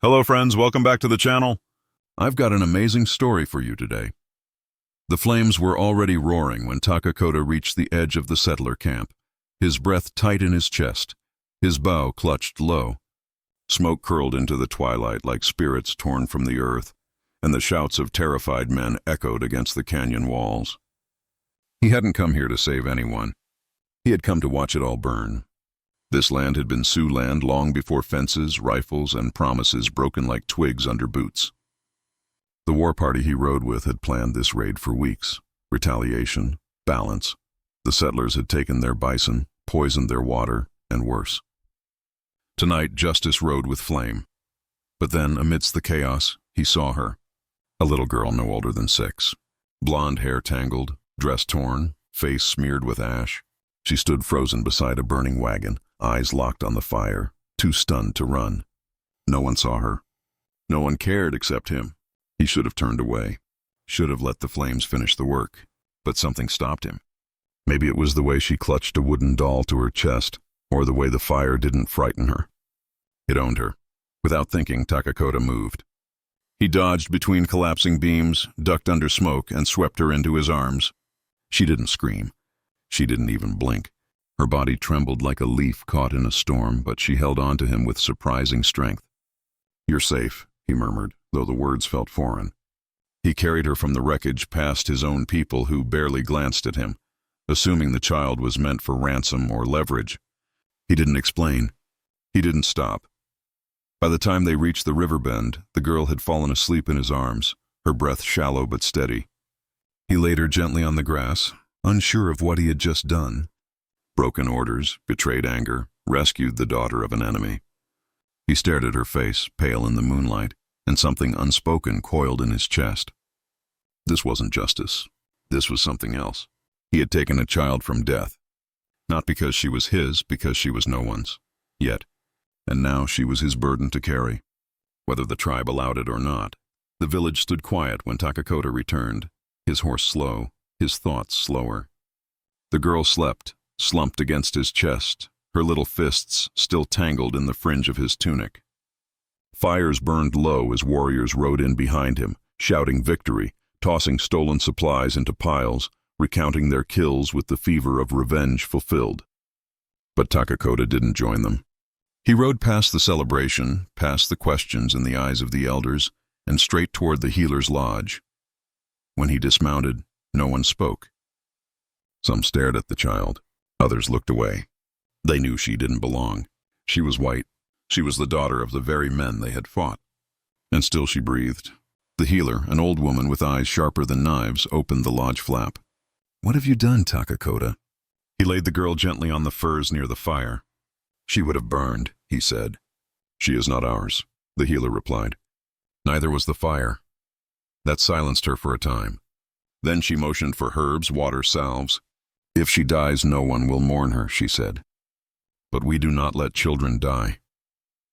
Hello friends, welcome back to the channel. I've got an amazing story for you today. The flames were already roaring when Takakota reached the edge of the settler camp, his breath tight in his chest, his bow clutched low. Smoke curled into the twilight like spirits torn from the earth, and the shouts of terrified men echoed against the canyon walls. He hadn't come here to save anyone. He had come to watch it all burn. This land had been Sioux land long before fences, rifles, and promises broken like twigs under boots. The war party he rode with had planned this raid for weeks. Retaliation, balance. The settlers had taken their bison, poisoned their water, and worse. Tonight, justice rode with flame. But then, amidst the chaos, he saw her. A little girl no older than 6. Blonde hair tangled, dress torn, face smeared with ash. She stood frozen beside a burning wagon, eyes locked on the fire, too stunned to run. No one saw her. No one cared except him. He should have turned away, should have let the flames finish the work, but something stopped him. Maybe it was the way she clutched a wooden doll to her chest, or the way the fire didn't frighten her. It owned her. Without thinking, Takakota moved. He dodged between collapsing beams, ducked under smoke, and swept her into his arms. She didn't scream. She didn't even blink. Her body trembled like a leaf caught in a storm, but she held on to him with surprising strength. "You're safe," he murmured, though the words felt foreign. He carried her from the wreckage past his own people who barely glanced at him, assuming the child was meant for ransom or leverage. He didn't explain. He didn't stop. By the time they reached the river bend, the girl had fallen asleep in his arms, her breath shallow but steady. He laid her gently on the grass, unsure of what he had just done. Broken orders, betrayed anger, rescued the daughter of an enemy. He stared at her face, pale in the moonlight, and something unspoken coiled in his chest. This wasn't justice. This was something else. He had taken a child from death. Not because she was his, because she was no one's. Yet. And now she was his burden to carry. Whether the tribe allowed it or not. The village stood quiet when Takakota returned, his horse slow, his thoughts slower. The girl slept, slumped against his chest, her little fists still tangled in the fringe of his tunic. Fires burned low as warriors rode in behind him, shouting victory, tossing stolen supplies into piles, recounting their kills with the fever of revenge fulfilled. But Takakota didn't join them. He rode past the celebration, past the questions in the eyes of the elders, and straight toward the healer's lodge. When he dismounted, no one spoke. Some stared at the child. Others looked away. They knew she didn't belong. She was white. She was the daughter of the very men they had fought. And still she breathed. The healer, an old woman with eyes sharper than knives, opened the lodge flap. "What have you done, Takakota?" He laid the girl gently on the furs near the fire. "She would have burned," he said. "She is not ours," the healer replied. "Neither was the fire." That silenced her for a time. Then she motioned for herbs, water, salves. "If she dies, no one will mourn her," she said. "But we do not let children die."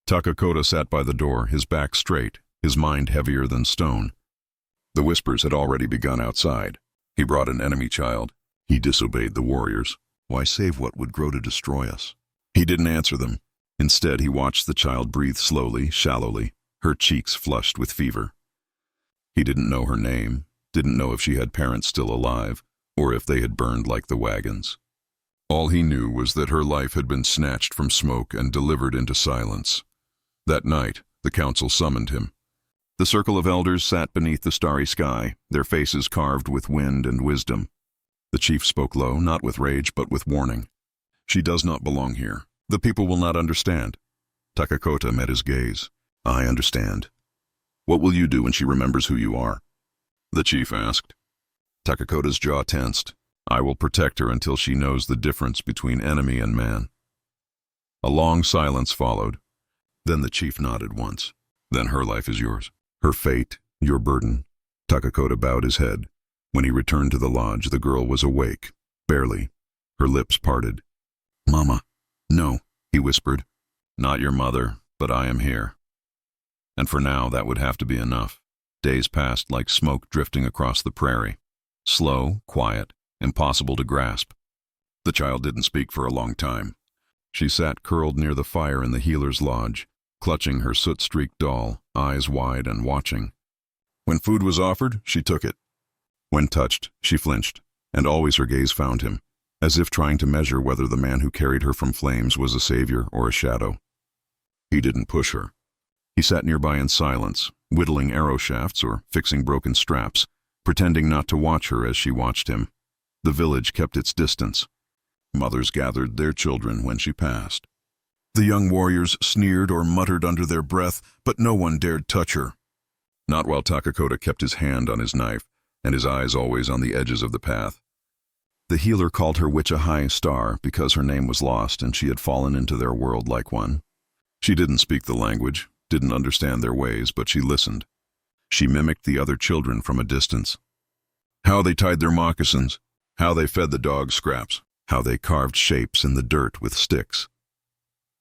Takakota sat by the door, his back straight, his mind heavier than stone. The whispers had already begun outside. He brought an enemy child. He disobeyed the warriors. Why save what would grow to destroy us? He didn't answer them. Instead, he watched the child breathe slowly, shallowly, her cheeks flushed with fever. He didn't know her name, didn't know if she had parents still alive, or if they had burned like the wagons. All he knew was that her life had been snatched from smoke and delivered into silence. That night, the council summoned him. The circle of elders sat beneath the starry sky, their faces carved with wind and wisdom. The chief spoke low, not with rage, but with warning. "She does not belong here. The people will not understand." Takakota met his gaze. "I understand. What will you do when she remembers who you are?" the chief asked. Takakota's jaw tensed. "I will protect her until she knows the difference between enemy and man." A long silence followed. Then the chief nodded once. "Then her life is yours. Her fate, your burden." Takakota bowed his head. When he returned to the lodge, the girl was awake, barely. Her lips parted. "Mama." "No," he whispered. "Not your mother, but I am here." And for now, that would have to be enough. Days passed like smoke drifting across the prairie. Slow, quiet, impossible to grasp. The child didn't speak for a long time. She sat curled near the fire in the healer's lodge, clutching her soot-streaked doll, eyes wide and watching. When food was offered, she took it. When touched, she flinched, and always her gaze found him, as if trying to measure whether the man who carried her from flames was a savior or a shadow. He didn't push her. He sat nearby in silence, whittling arrow shafts or fixing broken straps, pretending not to watch her as she watched him. The village kept its distance. Mothers gathered their children when she passed. The young warriors sneered or muttered under their breath, but no one dared touch her. Not while Takakota kept his hand on his knife, and his eyes always on the edges of the path. The healer called her witch a high star because her name was lost and she had fallen into their world like one. She didn't speak the language, didn't understand their ways, but she listened. She mimicked the other children from a distance. How they tied their moccasins, how they fed the dogs scraps, how they carved shapes in the dirt with sticks.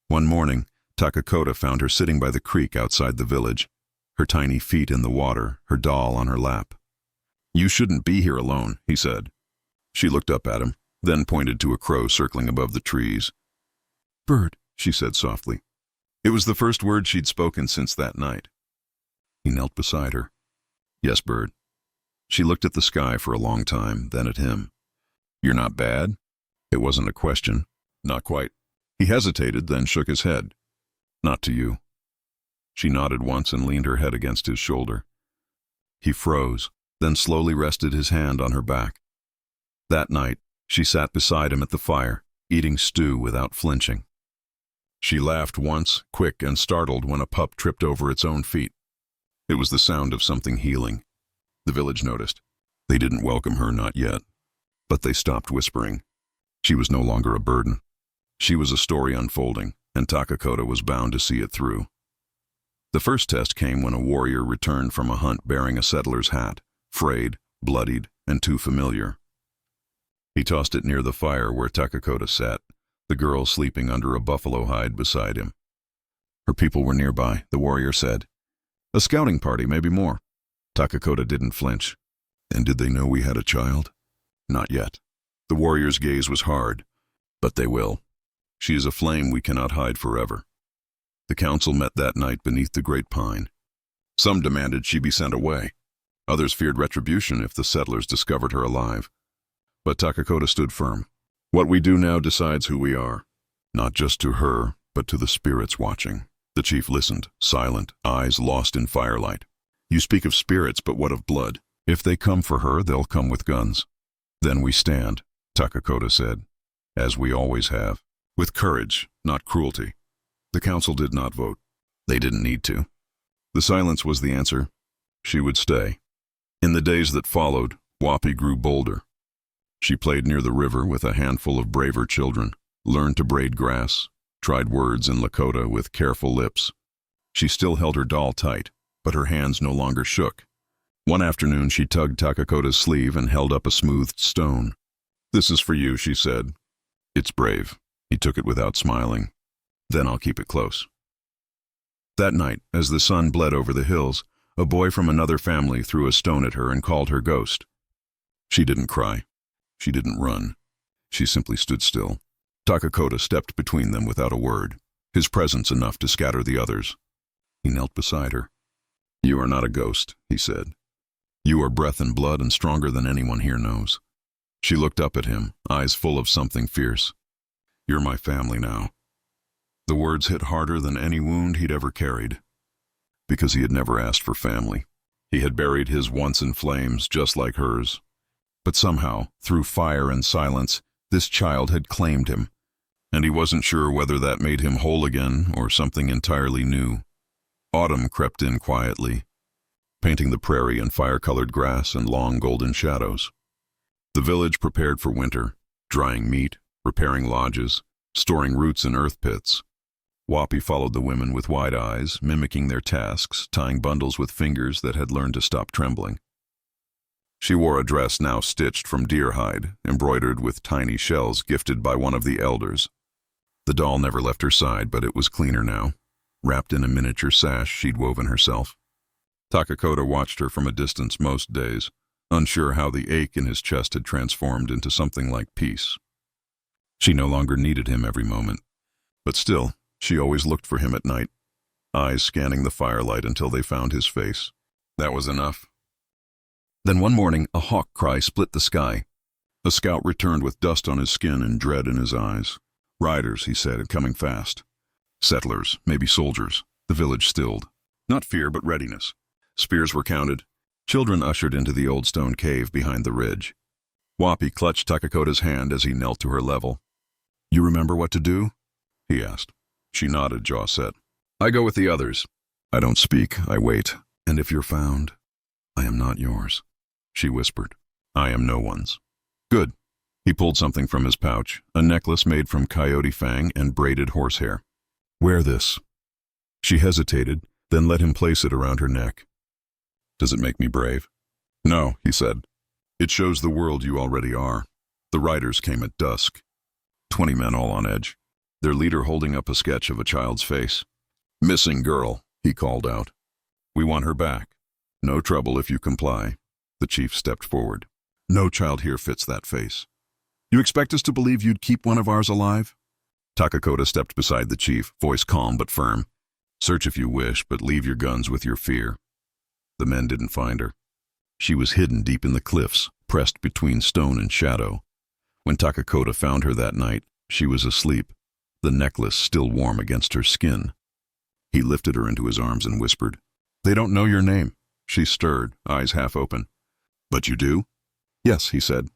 One morning, Takakota found her sitting by the creek outside the village, her tiny feet in the water, her doll on her lap. "You shouldn't be here alone," he said. She looked up at him, then pointed to a crow circling above the trees. "Bird," she said softly. It was the first word she'd spoken since that night. He knelt beside her. "Yes, bird." She looked at the sky for a long time, then at him. "You're not bad?" It wasn't a question. "Not quite." He hesitated, then shook his head. "Not to you." She nodded once and leaned her head against his shoulder. He froze, then slowly rested his hand on her back. That night, she sat beside him at the fire, eating stew without flinching. She laughed once, quick and startled, when a pup tripped over its own feet. It was the sound of something healing. The village noticed. They didn't welcome her, not yet. But they stopped whispering. She was no longer a burden. She was a story unfolding, and Takakota was bound to see it through. The first test came when a warrior returned from a hunt bearing a settler's hat, frayed, bloodied, and too familiar. He tossed it near the fire where Takakota sat, the girl sleeping under a buffalo hide beside him. Her people were nearby, the warrior said. "A scouting party, maybe more." Takakota didn't flinch. "And did they know we had a child?" "Not yet." The warrior's gaze was hard. "But they will. She is a flame we cannot hide forever." The council met that night beneath the great pine. Some demanded she be sent away. Others feared retribution if the settlers discovered her alive. But Takakota stood firm. "What we do now decides who we are. Not just to her, but to the spirits watching." The chief listened, silent, eyes lost in firelight. "You speak of spirits, but what of blood? If they come for her, they'll come with guns." "Then we stand," Takakota said, "as we always have, with courage, not cruelty." The council did not vote. They didn't need to. The silence was the answer. She would stay. In the days that followed, Wappy grew bolder. She played near the river with a handful of braver children, learned to braid grass, tried words in Lakota with careful lips. She still held her doll tight, but her hands no longer shook. One afternoon she tugged Takakota's sleeve and held up a smoothed stone. "This is for you," she said. "It's brave." He took it without smiling. "Then I'll keep it close." That night, as the sun bled over the hills, a boy from another family threw a stone at her and called her ghost. She didn't cry. She didn't run. She simply stood still. Takakota stepped between them without a word, his presence enough to scatter the others. He knelt beside her. "You are not a ghost," he said. "You are breath and blood and stronger than anyone here knows." She looked up at him, eyes full of something fierce. "You're my family now." The words hit harder than any wound he'd ever carried. Because he had never asked for family. He had buried his once in flames just like hers. But somehow, through fire and silence, this child had claimed him. And he wasn't sure whether that made him whole again or something entirely new. Autumn crept in quietly, painting the prairie in fire-colored grass and long golden shadows. The village prepared for winter, drying meat, repairing lodges, storing roots in earth pits. Wappy followed the women with wide eyes, mimicking their tasks, tying bundles with fingers that had learned to stop trembling. She wore a dress now stitched from deer hide, embroidered with tiny shells gifted by one of the elders. The doll never left her side, but it was cleaner now, wrapped in a miniature sash she'd woven herself. Takakota watched her from a distance most days, unsure how the ache in his chest had transformed into something like peace. She no longer needed him every moment, but still, she always looked for him at night. eyes scanning the firelight until they found his face. That was enough. Then one morning, a hawk cry split the sky. A scout returned with dust on his skin and dread in his eyes. Riders, he said, coming fast. Settlers, maybe soldiers. The village stilled. Not fear, but readiness. Spears were counted. Children ushered into the old stone cave behind the ridge. Wappy clutched Takakota's hand as he knelt to her level. "You remember what to do?" he asked. She nodded, jaw set. "I go with the others. I don't speak, I wait. And if you're found, I am not yours," she whispered. "I am no one's." "Good." He pulled something from his pouch, a necklace made from coyote fang and braided horsehair. "Wear this." She hesitated, then let him place it around her neck. "Does it make me brave?" "No," he said. "It shows the world you already are." The riders came at dusk. 20 men all on edge, their leader holding up a sketch of a child's face. "Missing girl," he called out. "We want her back. No trouble if you comply." The chief stepped forward. "No child here fits that face." "You expect us to believe you'd keep one of ours alive?" Takakota stepped beside the chief, voice calm but firm. "Search if you wish, but leave your guns with your fear." The men didn't find her. She was hidden deep in the cliffs, pressed between stone and shadow. When Takakota found her that night, she was asleep, the necklace still warm against her skin. He lifted her into his arms and whispered, "They don't know your name." She stirred, eyes half open. "But you do?" "Yes," he said.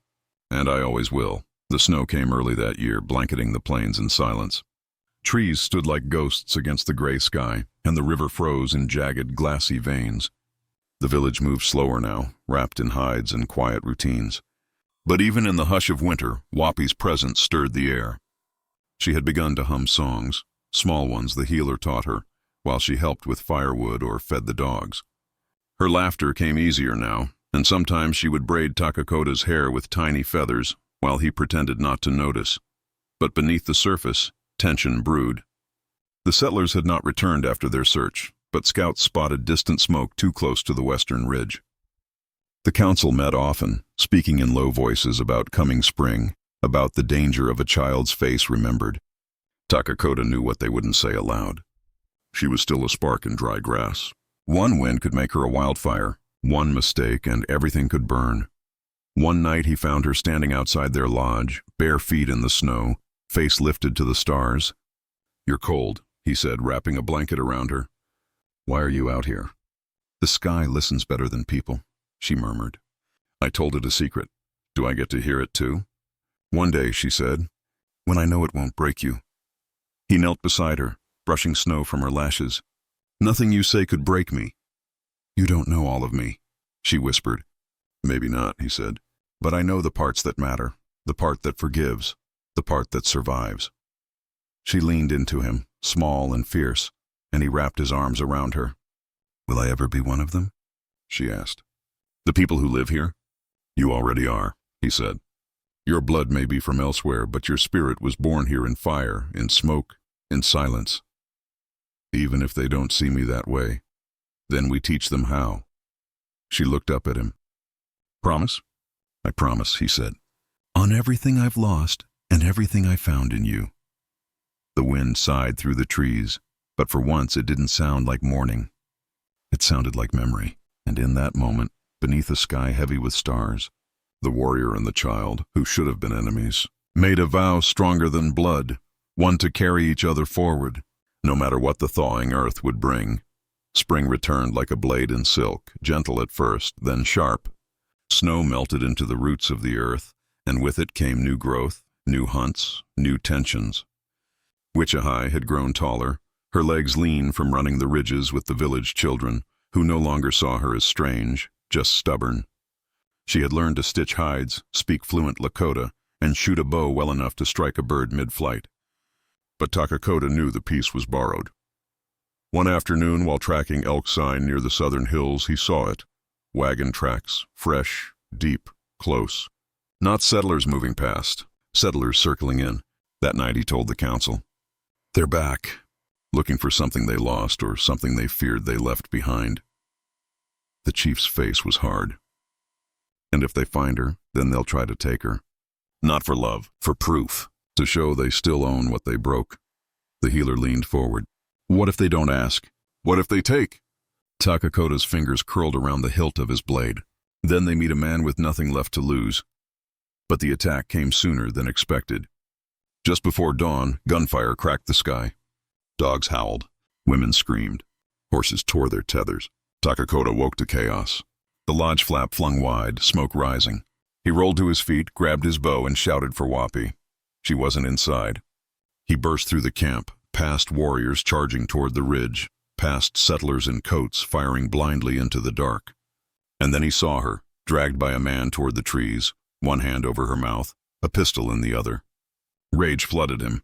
"And I always will." The snow came early that year, blanketing the plains in silence. Trees stood like ghosts against the gray sky, and the river froze in jagged, glassy veins. The village moved slower now, wrapped in hides and quiet routines. But even in the hush of winter, Wappy's presence stirred the air. She had begun to hum songs, small ones the healer taught her, while she helped with firewood or fed the dogs. Her laughter came easier now, and sometimes she would braid Takakota's hair with tiny feathers, while he pretended not to notice. But beneath the surface, tension brewed. The settlers had not returned after their search, but scouts spotted distant smoke too close to the western ridge. The council met often, speaking in low voices about coming spring, about the danger of a child's face remembered. Takakota knew what they wouldn't say aloud. She was still a spark in dry grass. One wind could make her a wildfire, one mistake and everything could burn. One night he found her standing outside their lodge, bare feet in the snow, face lifted to the stars. "You're cold," he said, wrapping a blanket around her. "Why are you out here?" "The sky listens better than people," she murmured. "I told it a secret. Do I get to hear it too?" "One day," she said, "when I know it won't break you." He knelt beside her, brushing snow from her lashes. "Nothing you say could break me." "You don't know all of me," she whispered. "Maybe not," he said, "but I know the parts that matter, the part that forgives, the part that survives." She leaned into him, small and fierce, and he wrapped his arms around her. "Will I ever be one of them?" she asked. "The people who live here? You already are," he said. "Your blood may be from elsewhere, but your spirit was born here in fire, in smoke, in silence. Even if they don't see me that way, then we teach them how." She looked up at him. "Promise?" "I promise," he said. "On everything I've lost and everything I found in you." The wind sighed through the trees, but for once it didn't sound like mourning. It sounded like memory, and in that moment, beneath a sky heavy with stars, the warrior and the child, who should have been enemies, made a vow stronger than blood, one to carry each other forward, no matter what the thawing earth would bring. Spring returned like a blade in silk, gentle at first, then sharp. Snow melted into the roots of the earth, and with it came new growth, new hunts, new tensions. Wichahai had grown taller, her legs lean from running the ridges with the village children, who no longer saw her as strange, just stubborn. She had learned to stitch hides, speak fluent Lakota, and shoot a bow well enough to strike a bird mid-flight. But Takakota knew the piece was borrowed. One afternoon, while tracking elk sign near the southern hills, he saw it. Wagon tracks, fresh, deep, close. Not settlers moving past, settlers circling in. That night he told the council. "They're back, looking for something they lost or something they feared they left behind." The chief's face was hard. "And if they find her, then they'll try to take her. Not for love, for proof, to show they still own what they broke." The healer leaned forward. "What if they don't ask?" What if they take? Takakota's fingers curled around the hilt of his blade. Then they meet a man with nothing left to lose. But the attack came sooner than expected. Just before dawn, gunfire cracked the sky. Dogs howled. Women screamed. Horses tore their tethers. Takakota woke to chaos. The lodge flap flung wide, smoke rising. He rolled to his feet, grabbed his bow, and shouted for Wappy. She wasn't inside. He burst through the camp, past warriors charging toward the ridge, past settlers in coats firing blindly into the dark. And then he saw her, dragged by a man toward the trees, one hand over her mouth, a pistol in the other. Rage flooded him.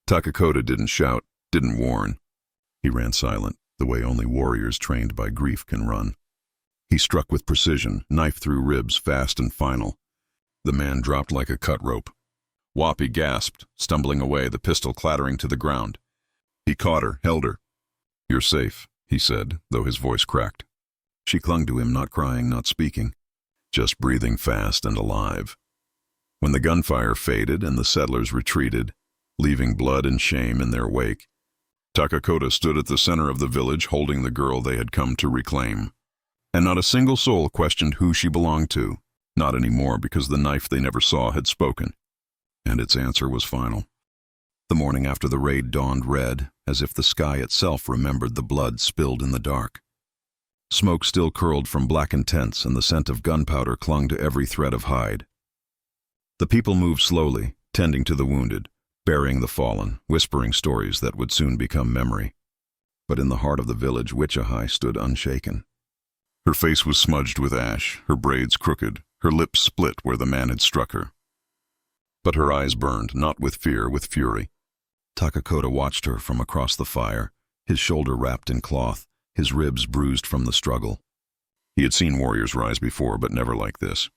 Takakota didn't shout, didn't warn. He ran silent, the way only warriors trained by grief can run. He struck with precision, knife through ribs, fast and final. The man dropped like a cut rope. Wappy gasped, stumbling away, the pistol clattering to the ground. He caught her, held her. "You're safe," he said, though his voice cracked. She clung to him, not crying, not speaking, just breathing fast and alive. When the gunfire faded and the settlers retreated, leaving blood and shame in their wake, Takakota stood at the center of the village holding the girl they had come to reclaim. And not a single soul questioned who she belonged to, not anymore because the knife they never saw had spoken. And its answer was final. The morning after the raid dawned red, as if the sky itself remembered the blood spilled in the dark. Smoke still curled from blackened tents and the scent of gunpowder clung to every thread of hide. The people moved slowly, tending to the wounded, burying the fallen, whispering stories that would soon become memory. But in the heart of the village, Wichahai stood unshaken. Her face was smudged with ash, her braids crooked, her lips split where the man had struck her. But her eyes burned, not with fear, with fury. Takakota watched her from across the fire, his shoulder wrapped in cloth, his ribs bruised from the struggle. He had seen warriors rise before, but never like this.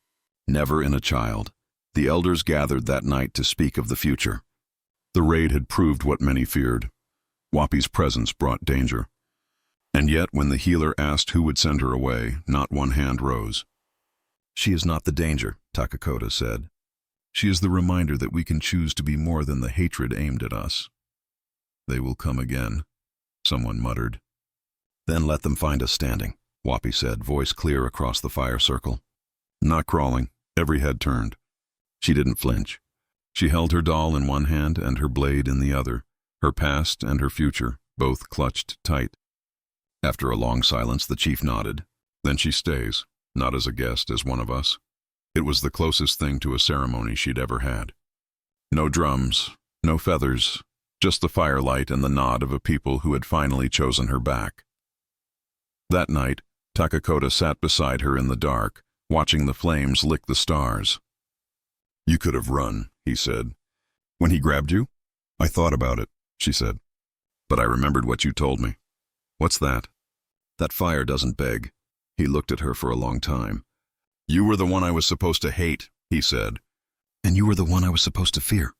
Never in a child. The elders gathered that night to speak of the future. The raid had proved what many feared. Wappy's presence brought danger. And yet, when the healer asked who would send her away, not one hand rose. "She is not the danger," Takakota said. "She is the reminder that we can choose to be more than the hatred aimed at us." "They will come again," someone muttered. "Then let them find us standing," Wappy said, voice clear across the fire circle. Not crawling, every head turned. She didn't flinch. She held her doll in one hand and her blade in the other, her past and her future, both clutched tight. After a long silence, the chief nodded. "Then she stays, not as a guest, as one of us." It was the closest thing to a ceremony she'd ever had. No drums, no feathers, just the firelight and the nod of a people who had finally chosen her back. That night, Takakota sat beside her in the dark, watching the flames lick the stars. "You could have run," he said. "When he grabbed you?" "I thought about it," she said. "But I remembered what you told me." "What's that?" "That fire doesn't beg." He looked at her for a long time. "You were the one I was supposed to hate," he said. "And you were the one I was supposed to fear,"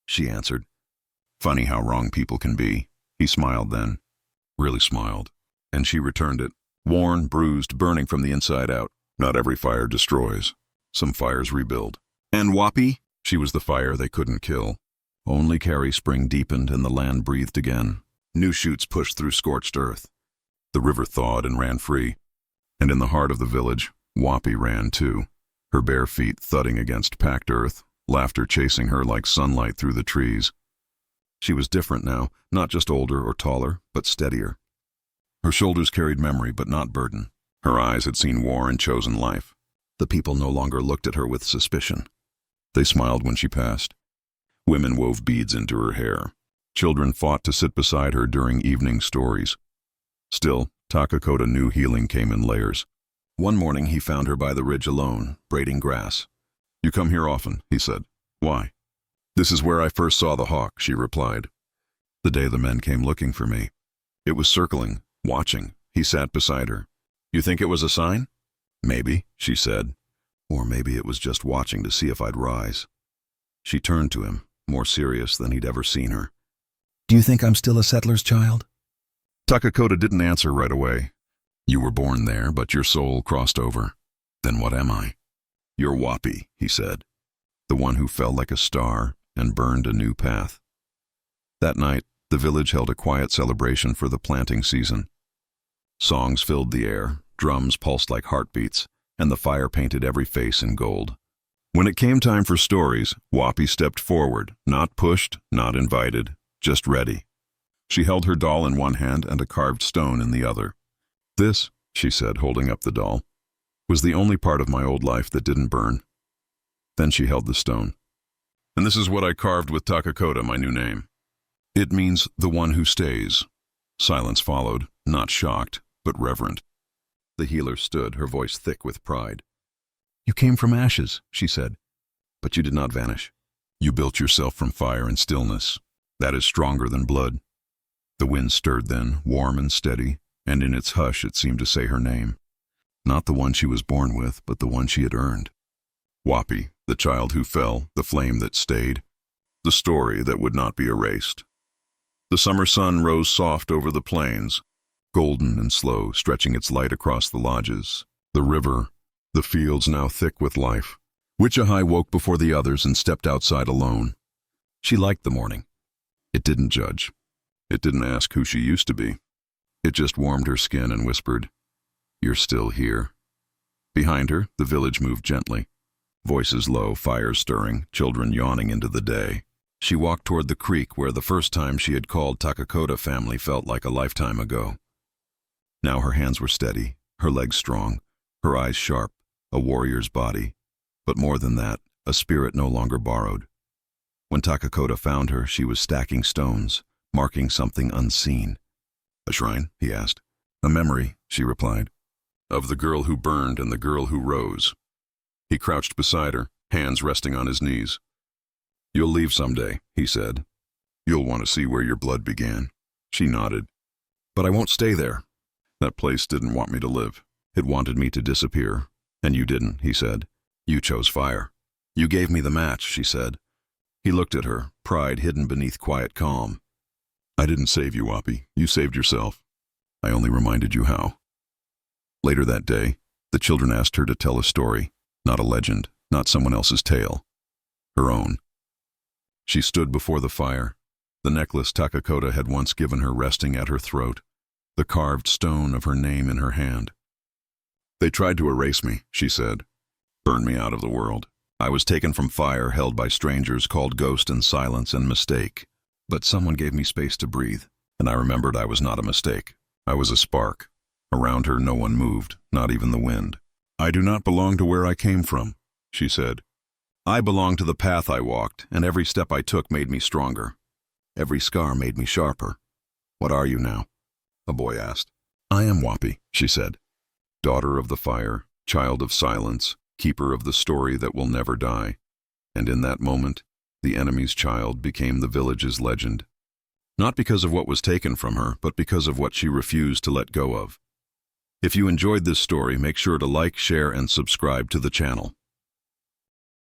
she answered. Funny how wrong people can be. He smiled then. Really smiled. And she returned it. Worn, bruised, burning from the inside out. Not every fire destroys. Some fires rebuild. And Wappy? She was the fire they couldn't kill. Only Carrie Spring deepened and the land breathed again. New shoots pushed through scorched earth. The river thawed and ran free. And in the heart of the village, Wappy ran too, her bare feet thudding against packed earth, laughter chasing her like sunlight through the trees. She was different now, not just older or taller, but steadier. Her shoulders carried memory, but not burden. Her eyes had seen war and chosen life. The people no longer looked at her with suspicion. They smiled when she passed. Women wove beads into her hair. Children fought to sit beside her during evening stories. Still, Takakota knew healing came in layers. One morning he found her by the ridge alone, braiding grass. "You come here often," he said. "Why?" "This is where I first saw the hawk," she replied. "The day the men came looking for me. It was circling, watching." He sat beside her. "You think it was a sign?" "Maybe," she said. "Or maybe it was just watching to see if I'd rise." She turned to him, more serious than he'd ever seen her. "Do you think I'm still a settler's child?" Takakota didn't answer right away. "You were born there, but your soul crossed over." "Then what am I?" "You're Wappy," he said. "The one who fell like a star and burned a new path." That night, the village held a quiet celebration for the planting season. Songs filled the air, drums pulsed like heartbeats, and the fire painted every face in gold. When it came time for stories, Wappy stepped forward, not pushed, not invited, just ready. She held her doll in one hand and a carved stone in the other. "This," she said, holding up the doll, "was the only part of my old life that didn't burn." Then she held the stone. "And this is what I carved with Takakota, my new name. It means the one who stays." Silence followed, not shocked, but reverent. The healer stood, her voice thick with pride. "You came from ashes," she said, "but you did not vanish. You built yourself from fire and stillness. That is stronger than blood." The wind stirred then, warm and steady, and in its hush it seemed to say her name. Not the one she was born with, but the one she had earned. Wappy, the child who fell, the flame that stayed, the story that would not be erased. The summer sun rose soft over the plains, golden and slow, stretching its light across the lodges, the river, the fields now thick with life. Wichahai woke before the others and stepped outside alone. She liked the morning. It didn't judge. It didn't ask who she used to be. It just warmed her skin and whispered, "You're still here." Behind her, the village moved gently. Voices low, fires stirring, children yawning into the day. She walked toward the creek where the first time she had called Takakota family felt like a lifetime ago. Now her hands were steady, her legs strong, her eyes sharp, a warrior's body, but more than that, a spirit no longer borrowed. When Takakota found her, she was stacking stones, marking something unseen. "A shrine?" he asked. "A memory," she replied, "of the girl who burned and the girl who rose." He crouched beside her, hands resting on his knees. "You'll leave someday," he said. "You'll want to see where your blood began." She nodded. "But I won't stay there." "That place didn't want me to live. It wanted me to disappear. And you didn't," he said. "You chose fire." "You gave me the match," she said. He looked at her, pride hidden beneath quiet calm. "I didn't save you, Wappy. You saved yourself. I only reminded you how." Later that day, the children asked her to tell a story, not a legend, not someone else's tale, her own. She stood before the fire, the necklace Takakota had once given her resting at her throat, the carved stone of her name in her hand. "They tried to erase me," she said, "burn me out of the world. I was taken from fire held by strangers called ghost and silence and mistake. But someone gave me space to breathe, and I remembered I was not a mistake. I was a spark. Around her no one moved, not even the wind. I do not belong to where I came from," she said. "I belong to the path I walked, and every step I took made me stronger. Every scar made me sharper." "What are you now?" a boy asked. "I am Wappy," she said. "Daughter of the fire, child of silence, keeper of the story that will never die." And in that moment, the enemy's child became the village's legend. Not because of what was taken from her, but because of what she refused to let go of. If you enjoyed this story, make sure to like, share, and subscribe to the channel.